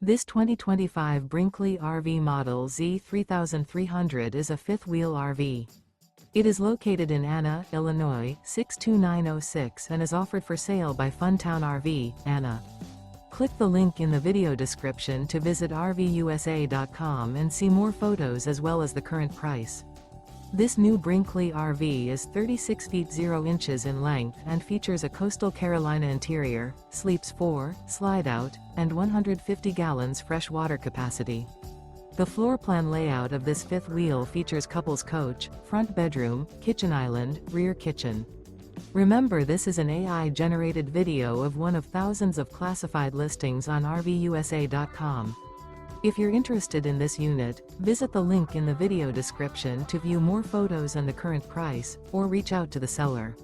This 2025 Brinkley RV Model Z 3300 is a fifth-wheel RV. It is located in Anna, Illinois, 62906 and is offered for sale by Funtown RV, Anna. Click the link in the video description to visit RVUSA.com and see more photos as well as the current price. This new Brinkley RV is 36 feet 0 inches in length and features a coastal Carolina interior, sleeps 4, slide-out, and 150 gallons fresh water capacity. The floor plan layout of this fifth wheel features couples coach, front bedroom, kitchen island, rear kitchen. Remember, this is an AI-generated video of one of thousands of classified listings on RVUSA.com. If you're interested in this unit, visit the link in the video description to view more photos and the current price, or reach out to the seller.